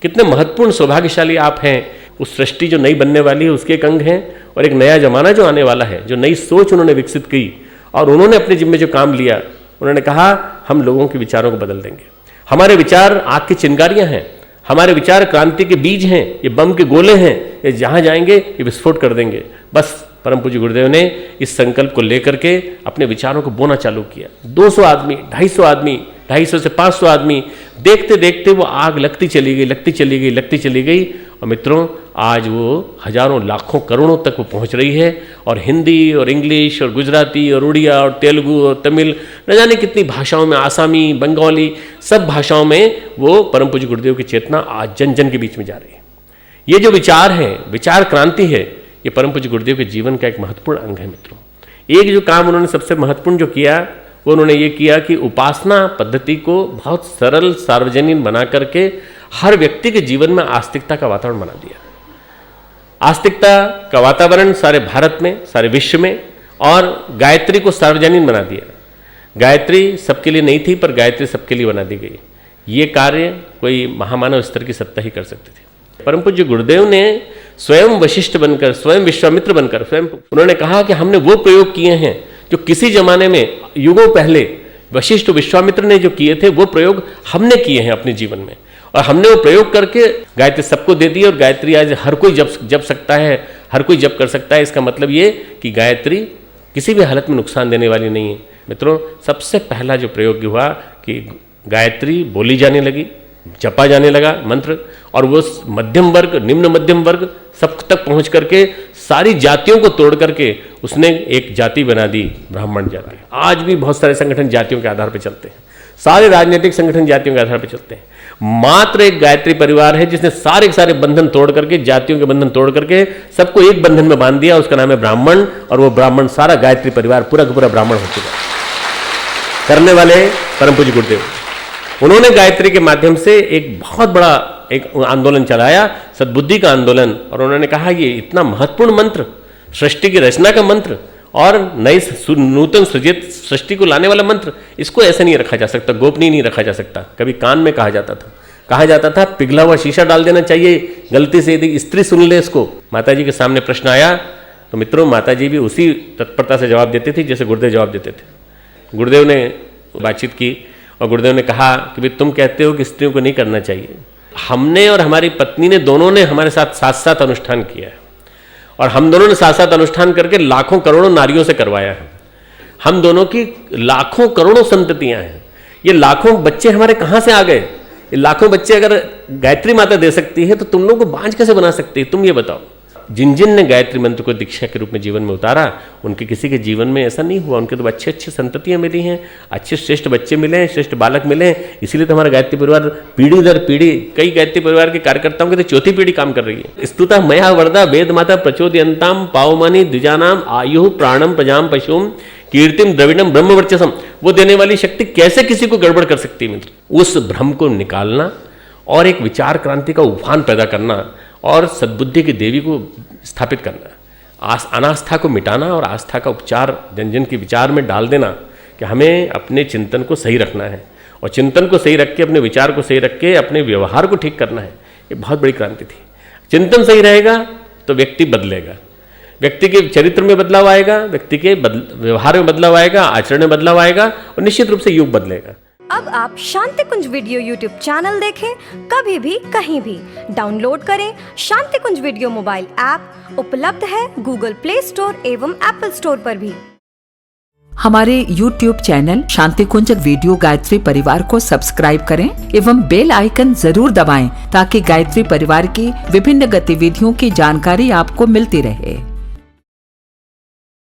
कितने महत्वपूर्ण सौभाग्यशाली आप हैं। उस सृष्टि जो नई बनने वाली है उसके एक अंग हैं, और एक नया जमाना जो आने वाला है, जो नई सोच उन्होंने विकसित की और उन्होंने अपने जिम्मे जो काम लिया, उन्होंने कहा हम लोगों के विचारों को बदल देंगे। हमारे विचार आग की चिंगारियां हैं, हमारे विचार क्रांति के बीज हैं, ये बम के गोले हैं, ये जहां जाएंगे ये विस्फोट कर देंगे। बस परम पूज्य गुरुदेव ने इस संकल्प को लेकर के अपने विचारों को बोना चालू किया। 200 आदमी, 250 आदमी, 250 से 500 आदमी, देखते देखते वो आग लगती चली गई, लगती चली गई, लगती चली गई। और मित्रों, आज वो हजारों, लाखों, करोड़ों तक वो पहुंच रही है, और हिंदी और इंग्लिश और गुजराती और उड़िया और तेलुगु और तमिल, न जाने कितनी भाषाओं में, आसामी, बंगाली, सब भाषाओं में वो परम पूज्य गुरुदेव की चेतना आज जन जन के बीच में जा रही है। ये जो विचार है, विचार क्रांति है, ये परम पूज्य गुरुदेव के जीवन का एक महत्वपूर्ण अंग है। मित्रों, एक जो काम उन्होंने सबसे महत्वपूर्ण जो किया, वो उन्होंने ये किया कि उपासना पद्धति को बहुत सरल, सार्वजनिक बना करके हर व्यक्ति के जीवन में आस्तिकता का वातावरण बना दिया। आस्तिकता का वातावरण सारे भारत में, सारे विश्व में, और गायत्री को सार्वजनिक बना दिया। गायत्री सबके लिए नहीं थी, पर गायत्री सबके लिए बना दी गई। ये कार्य कोई महामानव स्तर की सत्ता ही कर सकती थी। परम पूज्य गुरुदेव ने स्वयं वशिष्ठ बनकर, स्वयं विश्वामित्र बनकर, स्वयं उन्होंने कहा कि हमने वो प्रयोग किए हैं जो किसी जमाने में, युगों पहले वशिष्ठ विश्वामित्र ने जो किए थे, वो प्रयोग हमने किए हैं अपने जीवन में, और हमने वो प्रयोग करके गायत्री सबको दे दी। और गायत्री आज हर कोई जप सकता है, हर कोई जप कर सकता है। इसका मतलब ये कि गायत्री किसी भी हालत में नुकसान देने वाली नहीं है। मित्रों, सबसे पहला जो प्रयोग हुआ कि गायत्री बोली जाने लगी, जपा जाने लगा मंत्र, और वो मध्यम वर्ग, निम्न मध्यम वर्ग सब तक पहुंच करके सारी जातियों को तोड़ करके उसने एक जाति बना दी, ब्राह्मण जाति। आज भी बहुत सारे संगठन जातियों के आधार पर चलते हैं, सारे राजनीतिक संगठन जातियों के आधार पर चलते हैं। मात्र एक गायत्री परिवार है जिसने सारे के सारे बंधन तोड़ करके, जातियों के बंधन तोड़ करके सबको एक बंधन में बांध दिया, उसका नाम है ब्राह्मण। और वो ब्राह्मण, सारा गायत्री परिवार पूरा का पूरा ब्राह्मण हो चुका। करने वाले परम पूज्य गुरुदेव, उन्होंने गायत्री के माध्यम से एक बहुत बड़ा एक आंदोलन चलाया, सद्बुद्धि का आंदोलन। और उन्होंने कहा ये इतना महत्वपूर्ण मंत्र, सृष्टि की रचना का मंत्र और नई नूतन सृजित सृष्टि को लाने वाला मंत्र, इसको ऐसे नहीं रखा जा सकता, गोपनीय नहीं रखा जा सकता। कभी कान में कहा जाता था पिघला हुआ शीशा डाल देना चाहिए, गलती से यदि स्त्री सुन ले इसको। माता जी के सामने प्रश्न आया तो मित्रों, माता जी भी उसी तत्परता से जवाब देती थी जैसे गुरुदेव जवाब देते थे। गुरुदेव ने बातचीत की और गुरुदेव ने कहा कि भाई तुम कहते हो कि स्त्रियों को नहीं करना चाहिए, हमने और हमारी पत्नी ने, दोनों ने हमारे साथ साथ साथ अनुष्ठान किया है, और हम दोनों ने साथ साथ अनुष्ठान करके लाखों करोड़ों नारियों से करवाया है। हम दोनों की लाखों करोड़ों संततियां हैं। ये लाखों बच्चे हमारे कहाँ से आ गए? ये लाखों बच्चे अगर गायत्री माता दे सकती है तो तुम लोग को बांझ कैसे बना सकती है? तुम ये बताओ। जिन जिन ने गायत्री मंत्र को दीक्षा के रूप में जीवन में उतारा, उनके किसी के जीवन में ऐसा नहीं हुआ। उनके तो अच्छे अच्छे संततियां मिली हैं, अच्छे श्रेष्ठ बच्चे मिले हैं, श्रेष्ठ बालक मिले हैं। इसीलिए तो हमारा गायत्री परिवार पीढ़ी दर पीढ़ी, कई गायत्री परिवार के कार्यकर्ताओं की तो चौथी पीढ़ी काम कर रही है। स्तुता मया वरदा वेद माता प्रचोदयंताम पावमानी द्विजानाम आयु प्राणम प्रजाम पशुम कीर्तिम द्रविणम ब्रह्मवर्चसम। वो देने वाली शक्ति कैसे किसी को गड़बड़ कर सकती है मित्र? उस भ्रम को निकालना और एक विचार क्रांति का उफान पैदा करना और सद्बुद्धि की देवी को स्थापित करना, अनास्था को मिटाना और आस्था का उपचार जन जन के विचार में डाल देना कि हमें अपने चिंतन को सही रखना है, और चिंतन को सही रख के, अपने विचार को सही रख के अपने व्यवहार को ठीक करना है। ये बहुत बड़ी क्रांति थी। चिंतन सही रहेगा तो व्यक्ति बदलेगा, व्यक्ति के चरित्र में बदलाव आएगा, व्यक्ति के व्यवहार में बदलाव आएगा, आचरण में बदलाव आएगा, और निश्चित रूप से युग बदलेगा। अब आप शांति कुंज वीडियो यूट्यूब चैनल देखें कभी भी कहीं भी। डाउनलोड करें शांति कुंज वीडियो मोबाइल ऐप, उपलब्ध है गूगल प्ले स्टोर एवं एप्पल स्टोर पर भी। हमारे YouTube चैनल शांति कुंज वीडियो गायत्री परिवार को सब्सक्राइब करें एवं बेल आइकन जरूर दबाएं ताकि गायत्री परिवार की विभिन्न गतिविधियों की जानकारी आपको मिलती रहे।